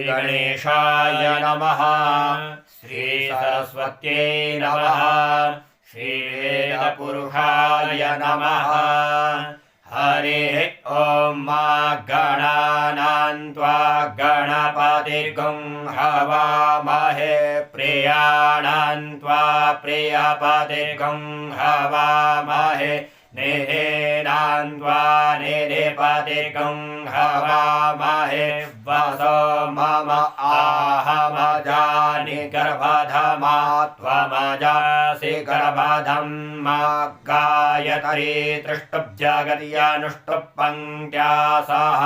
श्रीगणेशाय नमः श्रीसरस्वत्यै नमः श्रीवेदपुरुषाय नमः हरिः ॐ मा गणानां त्वा गणपतिर्गुं हवामहे प्रियाणां त्वा प्रियपतिर्गुं हवामहे निधीनां त्वा निधिपतिर्गुं हवामहे वसो मम आहमजानि गर्भधमा त्वमजासि गर्भधम्मा गायत्री तृष्टुब्जगत्यानुष्टुप् पङ्क्त्या सह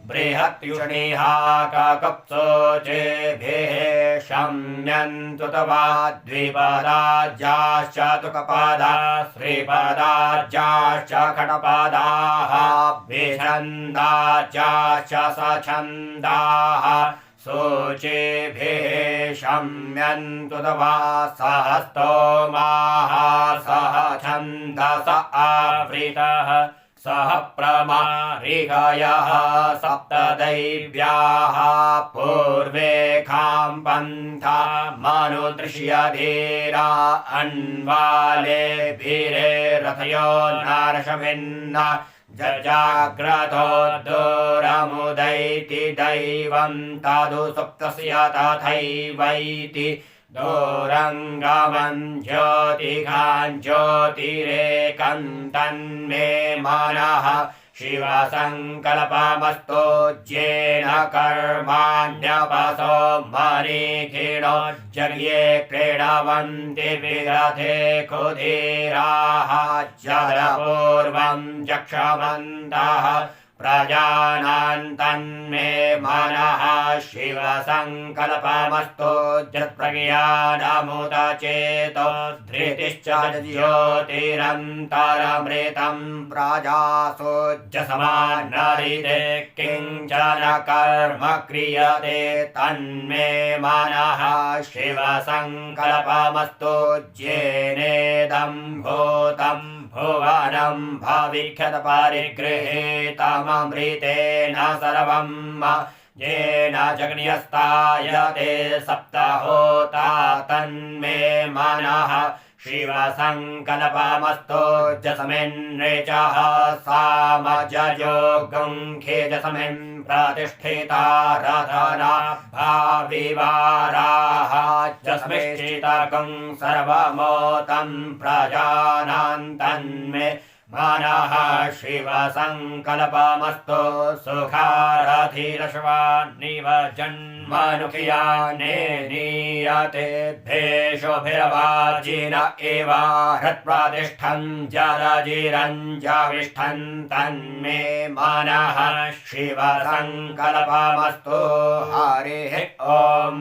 बृहत्युष्णीहा काकप्सोचेभिः शम्यन्तु तवा द्विपदाज्याश्च तुकपदा श्रीपदाज्याश्च खटपदाः विछन्दाज्याश्च सछन्दाः शोचेभिः शम्यन्तु तवा सहस्तोमाः सह छन्दस आवृतः सह प्रमारिगयः सप्तदैव्याः पूर्वे खां पन्था मनुदृश्यधीरा अन्वालेभिरे रथयो नारशमिन्ना जजाग्रतो दूरमुदैति दैवं तदु सुप्तस्य तथैवैति दूरङ्गमं ज्योतिघां ज्योतिरेकं तन्मे मनः शिवसङ्कल्पमस्तु ज्येन कर्माण्यपसो मरीखिणो जर्ये क्रीडवन्ति विरथे कुधीराः जलपूर्वं जक्षमन्तः प्रजानां तन्मे मनः शिवसङ्कल्पमस्तु जत्प्रज्ञानमुदचेतो धृतिश्च ज्योतिरन्तरमृतं प्रजासु जसमानरिते किञ्चन कर्म क्रियते तन्मे मनः शिवसङ्कल्पमस्तु ज्येनेदं भूतं भुवनं भविष्यत् परिगृहीतममृतेन सर्वं येन जग्न्यस्तायते सप्तहोता तन्मे मनः शिवसङ्कल्पमस्तु जसमिन्नृचः सामजयोगं खेजसमिन् प्रतिष्ठिता रथना भाविवाराः जस्मिश्चितगं सर्वमोतं प्रजानां तन्मे मनः शिवसङ्कल्पमस्तु सुखारथिरश्वानिव जन्मनुखियाने नीयते भेषोभिर्वाजिन एव हृत्प्रतिष्ठं जलजिरञ्जविष्ठं तन्मे मनः शिवसङ्कल्पमस्तु हरिः ॐ